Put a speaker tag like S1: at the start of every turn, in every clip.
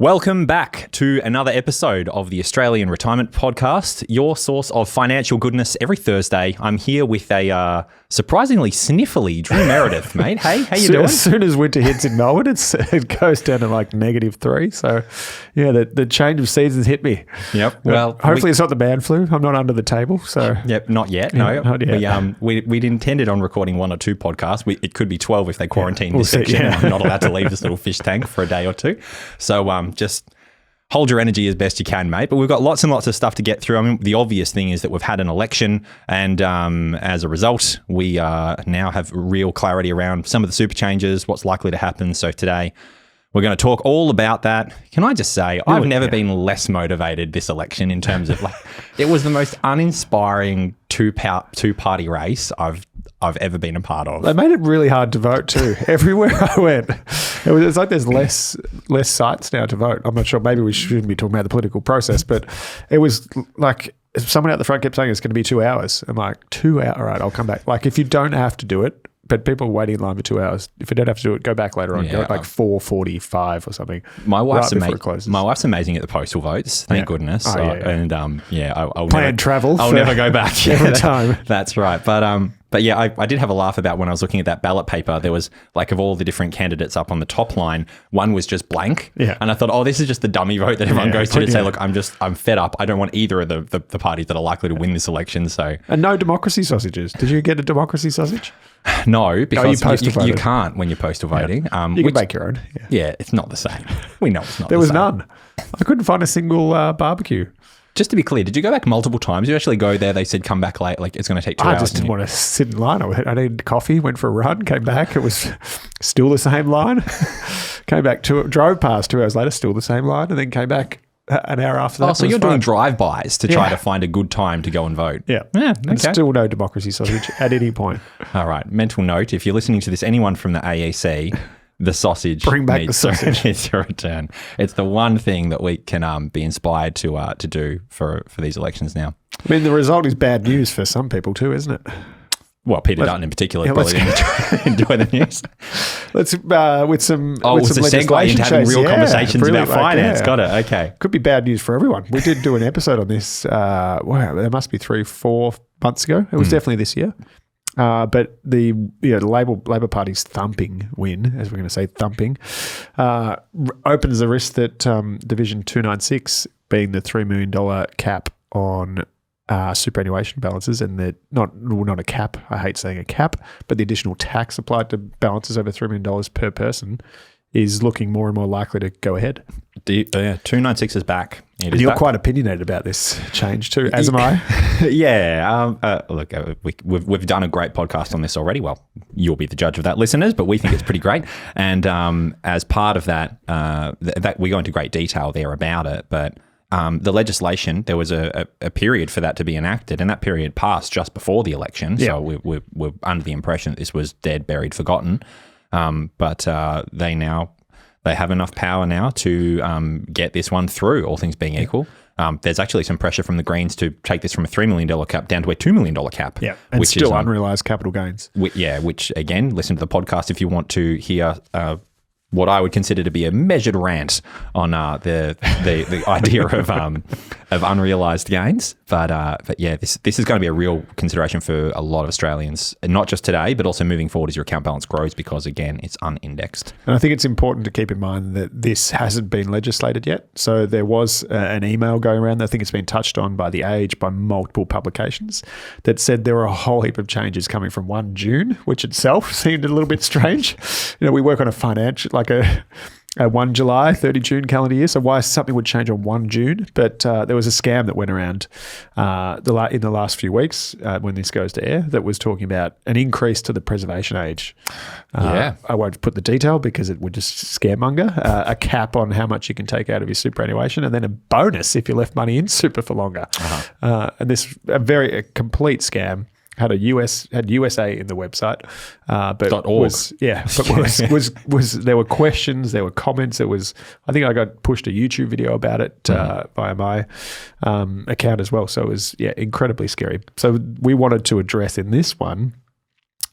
S1: Welcome back to another episode of the Australian Retirement Podcast, your source of financial goodness every Thursday. I'm here with a surprisingly sniffly Drew Meredith, mate. Hey, how you doing?
S2: As soon as winter hits in Melbourne, it goes down to like -3. So, yeah, the change of seasons hit me.
S1: Yep. Well,
S2: hopefully it's not the man flu. I'm not under the table. So,
S1: yep, not yet.
S2: Yeah,
S1: no,
S2: not yet.
S1: We'd intended on recording 1 or 2 podcasts. It could be 12 if they quarantine this section. And I'm not allowed to leave this little fish tank for a day or two. So, just hold your energy as best you can, mate. But we've got lots and lots of stuff to get through. I mean, the obvious thing is that we've had an election, and as a result, we now have real clarity around some of the super changes, what's likely to happen. So today, we're going to talk all about that. Can I just say, I've never been less motivated this election in terms of it was the most uninspiring two-party race I've ever been a part of.
S2: They made it really hard to vote too. Everywhere I went, it's like there's less sites now to vote. I'm not sure. Maybe we shouldn't be talking about the political process, but it was like someone out the front kept saying it's going to be 2 hours. I'm like, 2 hours? All right, I'll come back. Like if you don't have to do it, but people are waiting in line for 2 hours. If you don't have to do it, go back later on. Yeah, go at like 4:45 or something.
S1: My wife's amazing at the postal votes. Thank goodness.
S2: Oh,
S1: And I'll
S2: travel.
S1: I'll never go back
S2: every time.
S1: That's right. But yeah, I did have a laugh about when I was looking at that ballot paper. There was like of all the different candidates up on the top line, one was just blank.
S2: Yeah.
S1: And I thought, oh, this is just the dummy vote that everyone goes to say, look, I'm fed up. I don't want either of the parties that are likely to win this election. So
S2: and no democracy sausages. Did you get a democracy sausage?
S1: No, because you can't when you're postal voting.
S2: Yeah. You can make your own.
S1: Yeah, it's not the same. We know it's not.
S2: There
S1: the
S2: was
S1: same.
S2: None. I couldn't find a single barbecue.
S1: Just to be clear, did you go back multiple times? You actually go there, they said come back late, like it's going to take 2 hours.
S2: I just didn't want to sit in line. I needed coffee, went for a run, came back. It was still the same line. Came back, drove past 2 hours later, still the same line, and then came back an hour after that.
S1: Oh, so you're doing drive-bys to try to find a good time to go and vote.
S2: Yeah.
S1: Okay.
S2: And still no democracy sausage at any point.
S1: All right. Mental note, if you're listening to this, anyone from the AEC, the sausage
S2: Bring back the sausage.
S1: needs to return. It's the one thing that we can be inspired to do for these elections now.
S2: I mean, the result is bad news for some people too, isn't it?
S1: Well, Peter Dutton in particular probably didn't enjoy the news.
S2: Let's with some
S1: segue into having real conversations about finance.
S2: Yeah.
S1: Got it. Okay.
S2: Could be bad news for everyone. We did do an episode on this. There must be 3-4 months ago. It was definitely this year. But the Labor Party's thumping win, as we're going to say, thumping, opens the risk that Division 296, being the $3 million cap on superannuation balances, and that not a cap, I hate saying a cap, but the additional tax applied to balances over $3 million per person is looking more and more likely to go ahead.
S1: 296 is back.
S2: You're quite opinionated about this change too, as am I.
S1: Yeah. Look, we've done a great podcast on this already. Well, you'll be the judge of that, listeners, but we think it's pretty great. And as part of that, that we go into great detail there about it, but the legislation, there was a period for that to be enacted, and that period passed just before the election. Yeah. So we're under the impression that this was dead, buried, forgotten. But they have enough power now to get this one through, all things being equal. There's actually some pressure from the Greens to take this from a $3 million cap down to a $2 million cap.
S2: Yeah, and which still is unrealised capital gains.
S1: Which again, listen to the podcast if you want to hear what I would consider to be a measured rant on the idea of unrealised gains. But yeah, this is going to be a real consideration for a lot of Australians, and not just today, but also moving forward as your account balance grows, because again, it's unindexed.
S2: And I think it's important to keep in mind that this hasn't been legislated yet. So there was an email going around, I think it's been touched on by The Age, by multiple publications, that said there were a whole heap of changes coming from 1 June, which itself seemed a little bit strange. We work on a financial, like a 1 July, 30 June calendar year. So why something would change on 1 June? But there was a scam that went around in the last few weeks when this goes to air that was talking about an increase to the preservation age. I won't put the detail because it would just scaremonger. A cap on how much you can take out of your superannuation, and then a bonus if you left money in super for longer. And this a complete scam. Had USA in the website, but
S1: .org.
S2: There were questions, there were comments. I think I got pushed a YouTube video about it via my account as well. So it was incredibly scary. So we wanted to address in this one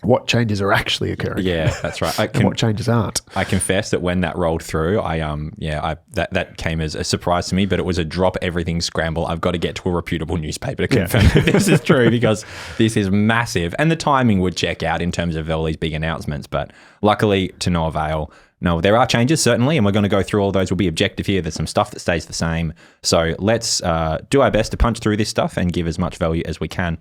S2: what changes are actually occurring.
S1: Yeah, that's right.
S2: And what changes aren't.
S1: I confess that when that rolled through, that came as a surprise to me, but it was a drop everything scramble. I've got to get to a reputable newspaper to confirm that this is true, because this is massive. And the timing would check out in terms of all these big announcements, but luckily to no avail. No, there are changes, certainly, and we're going to go through all those. We'll be objective here. There's some stuff that stays the same. So let's do our best to punch through this stuff and give as much value as we can.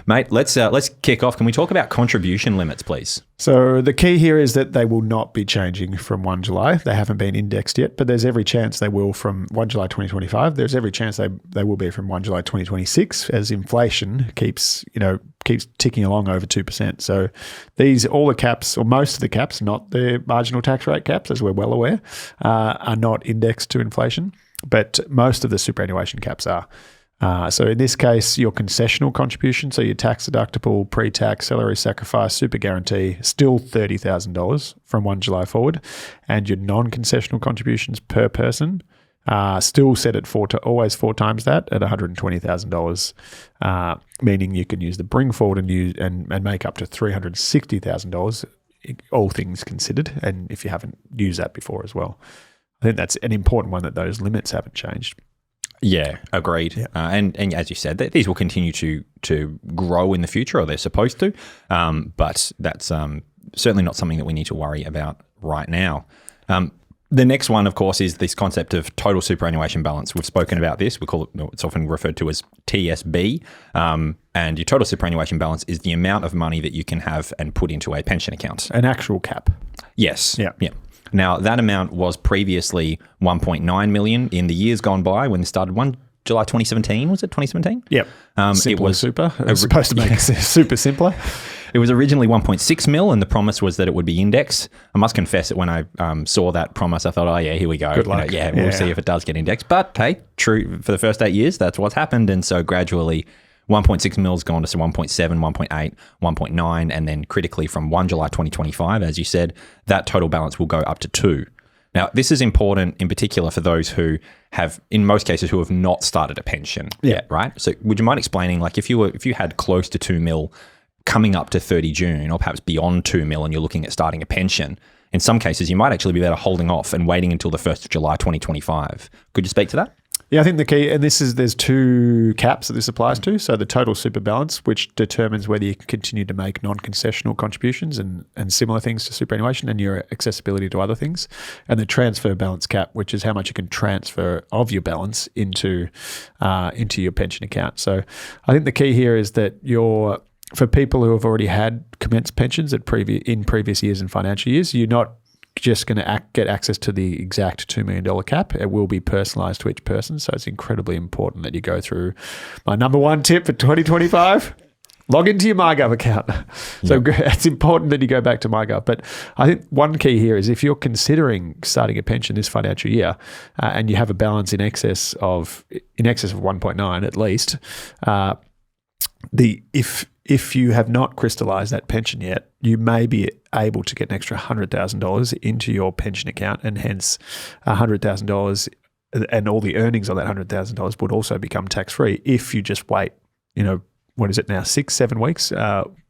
S1: Mate, let's kick off. Can we talk about contribution limits, please?
S2: So the key here is that they will not be changing from 1 July. They haven't been indexed yet, but there's every chance they will from 1 July 2025. There's every chance they will be from 1 July 2026 as inflation keeps ticking along over 2%. So all the caps, or most of the caps, not the marginal tax rate caps, as we're well aware, are not indexed to inflation, but most of the superannuation caps are. So in this case, your concessional contribution, so your tax deductible, pre-tax, salary sacrifice, super guarantee, still $30,000 from 1 July forward, and your non-concessional contributions per person still set at always 4 times that at $120,000, meaning you can use the bring forward and make up to $360,000, all things considered, and if you haven't used that before as well. I think that's an important one, that those limits haven't changed.
S1: Yeah, agreed. Yeah. And as you said, these will continue to grow in the future, or they're supposed to, but that's certainly not something that we need to worry about right now. The next one, of course, is this concept of total superannuation balance. We've spoken about this. It's often referred to as TSB. And your total superannuation balance is the amount of money that you can have and put into a pension account.
S2: An actual cap.
S1: Yes.
S2: Yeah.
S1: Now, that amount was previously 1.9 million in the years gone by when it started. 1 July 2017, was it 2017?
S2: Yep.
S1: It was
S2: super. It was supposed to make it super simpler.
S1: It was originally 1.6 mil, and the promise was that it would be indexed. I must confess that when I saw that promise, I thought, oh, yeah, here we go.
S2: Good luck.
S1: We'll see if it does get indexed. But hey, true, for the first 8 years, that's what's happened. And so gradually 1.6 mil has gone to 1.7, 1.8, 1.9, and then critically from 1 July 2025, as you said, that total balance will go up to 2. Now, this is important in particular for those who have, in most cases, who have not started a pension yet, right? So would you mind explaining, like if you had close to 2 mil coming up to 30 June, or perhaps beyond 2 mil, and you're looking at starting a pension, in some cases, you might actually be better holding off and waiting until the 1st of July 2025. Could you speak to that?
S2: Yeah, I think the key, and there's 2 caps that this applies to. So the total super balance, which determines whether you can continue to make non-concessional contributions and similar things to superannuation, and your accessibility to other things. And the transfer balance cap, which is how much you can transfer of your balance into your pension account. So I think the key here is that for people who have already had commenced pensions in previous years and financial years, you're not just going to get access to the exact $2 million cap. It will be personalised to each person. So it's incredibly important that you go through my number one tip for 2025. Log into your MyGov account. So it's important that you go back to MyGov. But I think one key here is if you're considering starting a pension this financial year and you have a balance in excess of 1.9 at least, if you have not crystallised that pension yet, you may be able to get an extra $100,000 into your pension account, and hence $100,000 and all the earnings on that $100,000 would also become tax-free if you just wait, what is it now, 6-7 weeks?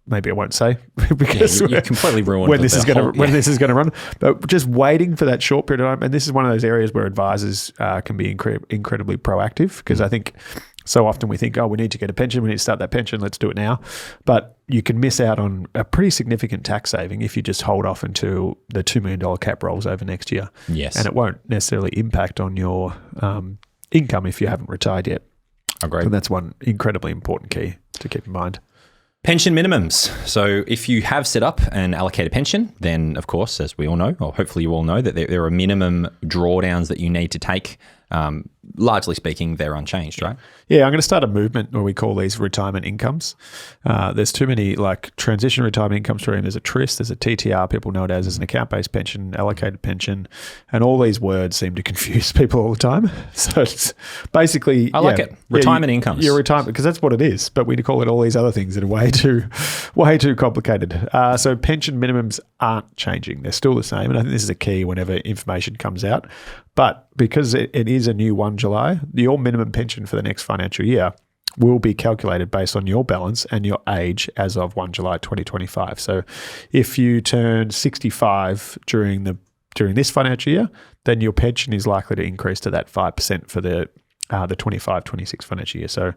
S2: Maybe I won't say because
S1: you completely ruined
S2: when this is going to run. But just waiting for that short period of time, and this is one of those areas where advisors can be incredibly proactive, because I think so often we think, we need to get a pension, we need to start that pension, let's do it now. But you can miss out on a pretty significant tax saving if you just hold off until the $2 million cap rolls over next year.
S1: Yes.
S2: And it won't necessarily impact on your income if you haven't retired yet.
S1: Agreed.
S2: And that's one incredibly important key to keep in mind.
S1: Pension minimums. So if you have set up an allocated pension, then of course, as we all know, or hopefully you all know, that there are minimum drawdowns that you need to take. Largely speaking, they're unchanged, right?
S2: Yeah, I'm going to start a movement where we call these retirement incomes. There's too many, like transition retirement income stream. There's a TRIS, there's a TTR, people know it as an account-based pension, allocated pension, and all these words seem to confuse people all the time. So it's basically...
S1: I like it. Retirement incomes.
S2: Your retirement, because that's what it is, but we call it all these other things that are way too complicated. So pension minimums aren't changing. They're still the same, and I think this is a key whenever information comes out. But because it is a new 1 July, your minimum pension for the next financial year will be calculated based on your balance and your age as of 1 July 2025. So if you turn 65 during this financial year, then your pension is likely to increase to that 5% for the 25-26 financial year. So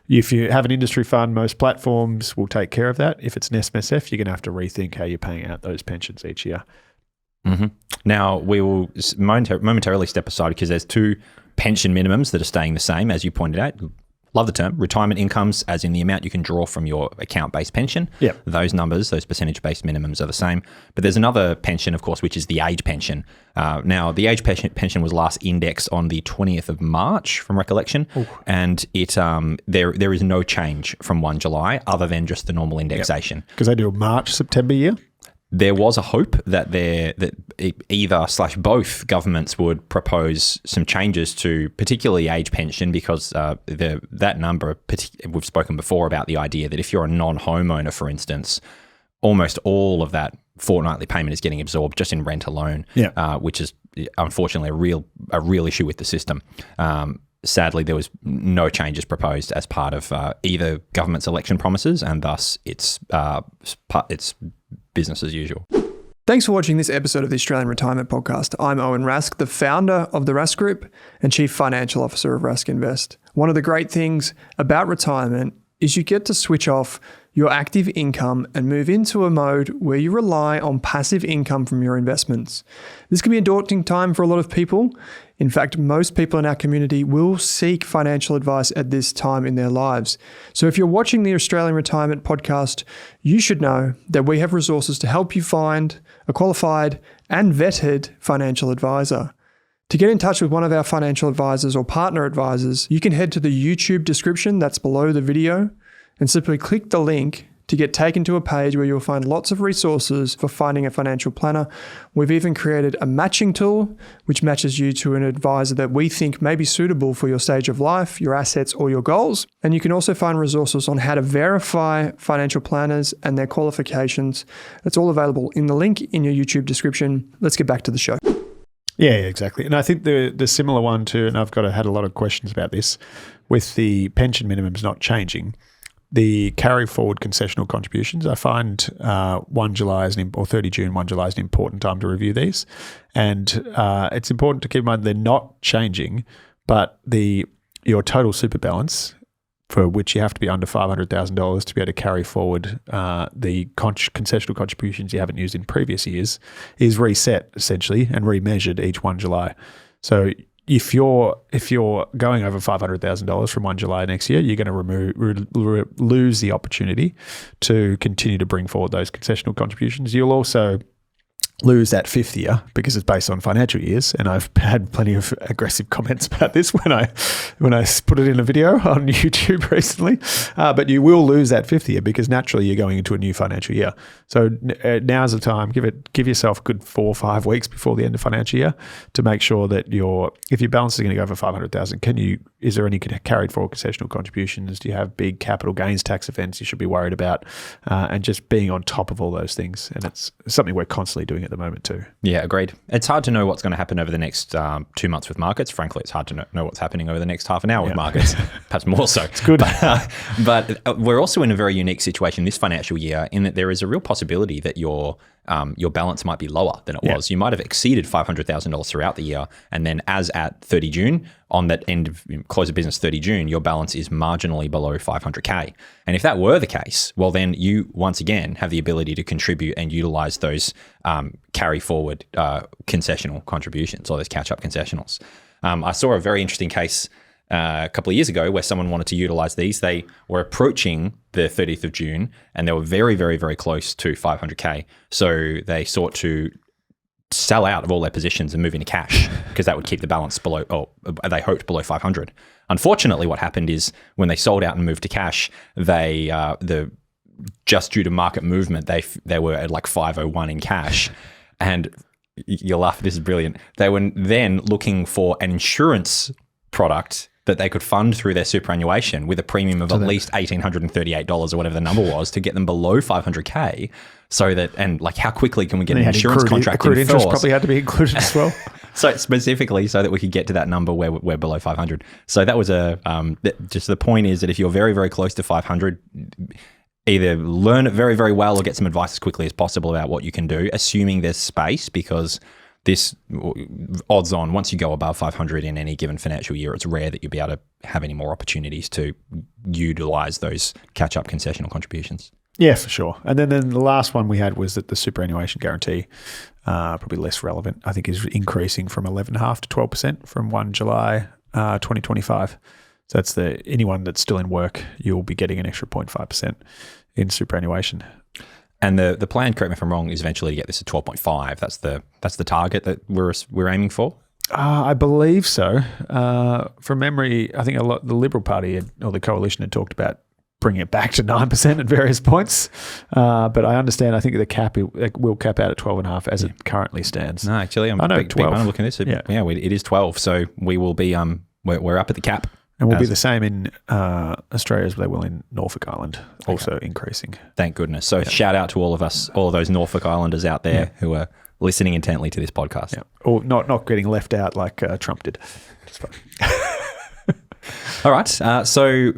S2: if you have an industry fund, most platforms will take care of that. If it's an SMSF, you're going to have to rethink how you're paying out those pensions each year.
S1: Mm-hmm. Now, we will momentarily step aside because there's two pension minimums that are staying the same, as you pointed out. Love the term. Retirement incomes, as in the amount you can draw from your account-based pension.
S2: Yeah.
S1: Those numbers, those percentage-based minimums are the same. But there's another pension, of course, which is the age pension. Now, the age pension was last indexed on the 20th of March, from recollection. Ooh. And it there is no change from 1 July other than just the normal indexation.
S2: Because they do a March-September year?
S1: There was a hope that either/both governments would propose some changes to particularly age pension because that number, we've spoken before about the idea that if you're a non-homeowner, for instance, almost all of that fortnightly payment is getting absorbed just in rent alone, which is unfortunately a real issue with the system. Sadly, there was no changes proposed as part of either government's election promises, and thus it's business as usual.
S3: Thanks for watching this episode of the Australian Retirement Podcast. I'm Owen Rask, the founder of the Rask Group and Chief Financial Officer of Rask Invest. One of the great things about retirement is you get to switch off your active income and move into a mode where you rely on passive income from your investments. This can be a daunting time for a lot of people. In fact, most people in our community will seek financial advice at this time in their lives. So if you're watching the Australian Retirement Podcast, you should know that we have resources to help you find a qualified and vetted financial advisor. To get in touch with one of our financial advisors or partner advisors, you can head to the YouTube description that's below the video and simply click the link to get taken to a page where you'll find lots of resources for finding a financial planner. We've even created a matching tool which matches you to an advisor that we think may be suitable for your stage of life, your assets, or your goals. And you can also find resources on how to verify financial planners and their qualifications. That's all available in the link in your YouTube description. Let's get back to the show.
S2: Yeah, exactly. And I think the similar one too, and I've had a lot of questions about this, with the pension minimums not changing, the carry forward concessional contributions, I find 1 July or 30 June, 1 July is an important time to review these. And it's important to keep in mind they're not changing, but your total super balance, for which you have to be under $500,000 to be able to carry forward the concessional contributions you haven't used in previous years, is reset essentially and remeasured each 1 July. So if you're going over $500,000 from 1 July next year, you're going to lose the opportunity to continue to bring forward those concessional contributions. You'll also lose that fifth year because it's based on financial years, and I've had plenty of aggressive comments about this when I put it in a video on YouTube recently. But you will lose that fifth year because naturally you're going into a new financial year. So now's the time. Give yourself a good 4 or 5 weeks before the end of financial year to make sure that if your balance is going to go over 500,000, is there any carried forward concessional contributions? Do you have big capital gains tax events you should be worried about? And just being on top of all those things, and it's something we're constantly doing at the moment too.
S1: Yeah, agreed. It's hard to know what's going to happen over the next 2 months with markets. Frankly, it's hard to know what's happening over the next half an hour with markets, perhaps more so.
S2: It's good.
S1: But we're also in a very unique situation this financial year in that there is a real possibility that your balance might be lower than it was. You might have exceeded $500,000 throughout the year, and then as at 30 June, on that end of close of business 30 June, your balance is marginally below 500K. And if that were the case, well, then you once again have the ability to contribute and utilize those carry forward concessional contributions or those catch-up concessionals. I saw a very interesting case a couple of years ago where someone wanted to utilize these. They were approaching the 30th of June and they were very, very, very close to 500K. So they sought to sell out of all their positions and move into cash because that would keep the balance below, they hoped below 500. Unfortunately, what happened is when they sold out and moved to cash, just due to market movement, they were at like 501 in cash. And you'll laugh, this is brilliant. They were then looking for an insurance product that they could fund through their superannuation with a premium of at least $1,838 or whatever the number was to get them below 500K. So that, and like how quickly can we get an insurance contract
S2: accrued
S1: in
S2: interest
S1: force?
S2: Probably had to be included as well.
S1: So specifically so that we could get to that number where we're below 500. So that was just the point is that if you're very, very close to 500, either learn it very, very well or get some advice as quickly as possible about what you can do, assuming there's space, because this odds on, once you go above 500 in any given financial year, it's rare that you'll be able to have any more opportunities to utilize those catch-up concessional contributions.
S2: Yeah, for sure. And then the last one we had was that the superannuation guarantee, probably less relevant, I think is increasing from 11.5% to 12% from 1 July 2025. So that's anyone that's still in work, you'll be getting an extra 0.5% in superannuation.
S1: And the plan, correct me if I'm wrong, is eventually to get this to 12.5. That's the target that we're aiming for.
S2: I believe so. From memory, I think the Liberal Party or the coalition had talked about bringing it back to 9% at various points. But I understand, I think the cap will cap out at 12.5 as it currently stands.
S1: No, actually, I'm
S2: 12.
S1: looking at this. It is 12. So we will be we're up at the cap.
S2: And will be the same in Australia as they will in Norfolk Island, also increasing.
S1: Thank goodness. So shout out to all of those Norfolk Islanders out there who are listening intently to this podcast.
S2: Yeah. Or not getting left out like Trump did.
S1: All right. So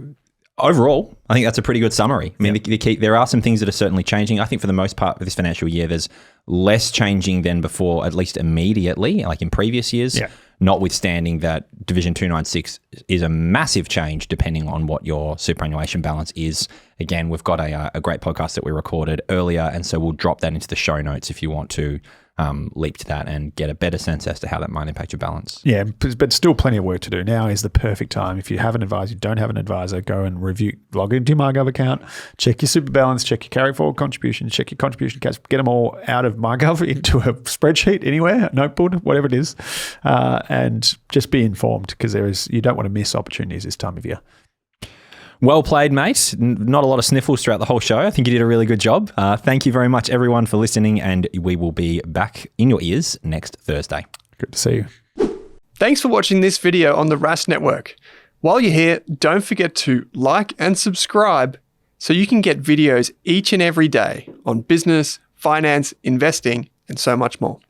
S1: overall, I think that's a pretty good summary. I mean, there are some things that are certainly changing. I think for the most part of this financial year, there's less changing than before, at least immediately, like in previous years.
S2: Yeah.
S1: Notwithstanding that Division 296 is a massive change depending on what your superannuation balance is. Again, we've got a great podcast that we recorded earlier, and so we'll drop that into the show notes if you want to leap to that and get a better sense as to how that might impact your balance.
S2: Yeah, but still plenty of work to do. Now is the perfect time. If you have an advisor, you don't have an advisor, go and log into your MyGov account, check your super balance, check your carry forward contribution, check your contribution cash, get them all out of MyGov into a spreadsheet anywhere, a notebook, whatever it is, and just be informed, because you don't want to miss opportunities this time of year.
S1: Well played, mate. Not a lot of sniffles throughout the whole show. I think you did a really good job. Thank you very much, everyone, for listening, and we will be back in your ears next Thursday.
S2: Good to see you.
S3: Thanks for watching this video on the Rask Network. While you're here, don't forget to like and subscribe so you can get videos each and every day on business, finance, investing, and so much more.